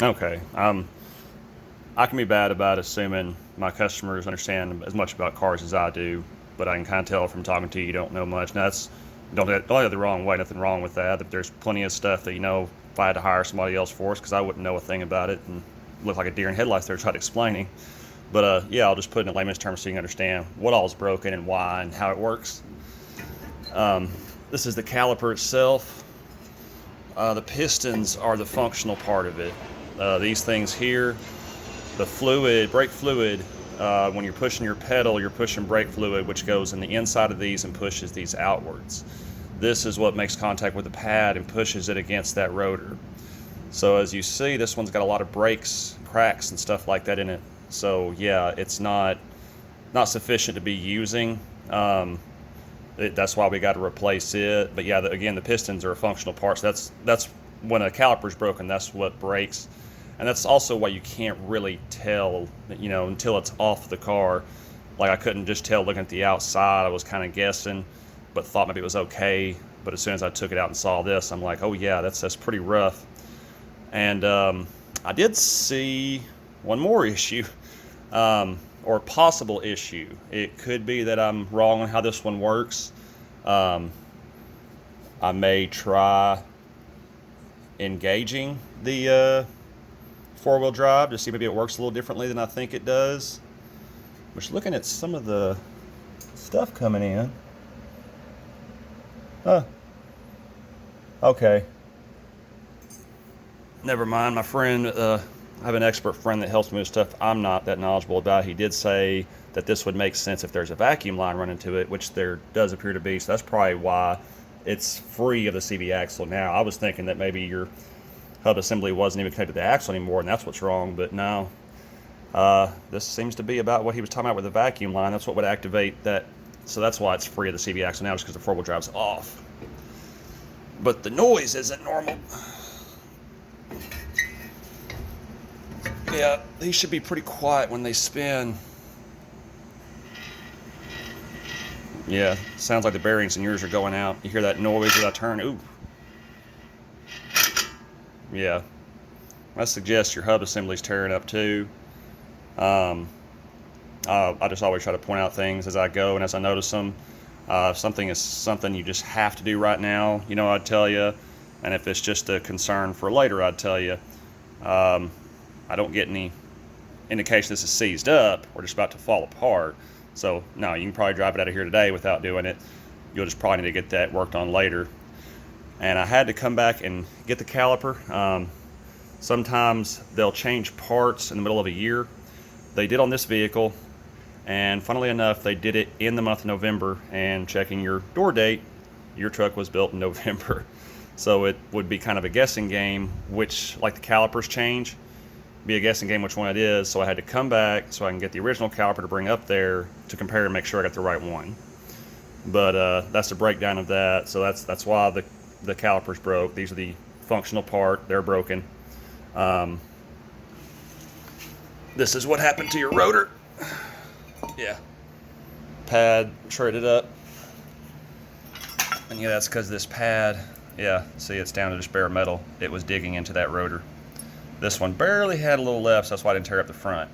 Okay. I can be bad about assuming my customers understand as much about cars as I do, but I can kind of tell from talking to you, you don't know much. Now that's don't get the wrong way. Nothing wrong with that. There's plenty of stuff that if I had to hire somebody else for us, because I wouldn't know a thing about it and look like a deer in headlights there trying to explaining. But yeah, I'll just put it in layman's terms so you can understand what all is broken and why and how it works. This is the caliper itself. The pistons are the functional part of it. These things here, the fluid, brake fluid, when you're pushing your pedal, you're pushing brake fluid, which goes in the inside of these and pushes these outwards. This is what makes contact with the pad and pushes it against that rotor. So as you see, this one's got a lot of breaks, cracks, and stuff like that in it. So yeah, it's not sufficient to be using. That's why we got to replace it. But yeah, again, the pistons are a functional part. So that's when a caliper's broken. That's what breaks, and that's also why you can't really tell, until it's off the car. Like I couldn't just tell looking at the outside. I was kind of guessing, but thought maybe it was okay. But as soon as I took it out and saw this, I'm like, oh yeah, that's pretty rough. And I did see one more issue. Or possible issue. It could be that I'm wrong on how this one works. I may try engaging the four-wheel drive to see maybe it works a little differently than I think it does. Which, looking at some of the stuff coming in. Okay. Never mind, my friend. I have an expert friend that helps me with stuff I'm not that knowledgeable about. He did say that this would make sense if there's a vacuum line running to it, which there does appear to be. So that's probably why it's free of the CV axle now. I was thinking that maybe your hub assembly wasn't even connected to the axle anymore, and that's what's wrong. But no, this seems to be about what he was talking about with the vacuum line. That's what would activate that. So that's why it's free of the CV axle now, just because the four-wheel drive's off. But the noise isn't normal. Yeah, these should be pretty quiet when they spin. Yeah, sounds like the bearings in yours are going out. You hear that noise as I turn? Ooh. Yeah. I suggest your hub assembly's tearing up too. I just always try to point out things as I go and as I notice them. If something is something you just have to do right now, I'd tell you. And if it's just a concern for later, I'd tell you. I don't get any indication this is seized up or just about to fall apart. So, no, you can probably drive it out of here today without doing it. You'll just probably need to get that worked on later. And I had to come back and get the caliper. Sometimes they'll change parts in the middle of a year. They did on this vehicle, and funnily enough, they did it in the month of November. And checking your door date, your truck was built in November. So it would be kind of a guessing game, which, like the calipers change, be a guessing game which one it is. So I had to come back so I can get the original caliper to bring up there to compare and make sure I got the right one. But that's the breakdown of that. So that's why the calipers broke. These are the functional part. They're broken. This is what happened to your rotor. Yeah. Pad shredded up. And yeah, that's because this pad, yeah, see, it's down to just bare metal. It was digging into that rotor. This one barely had a little left, so that's why I didn't tear up the front.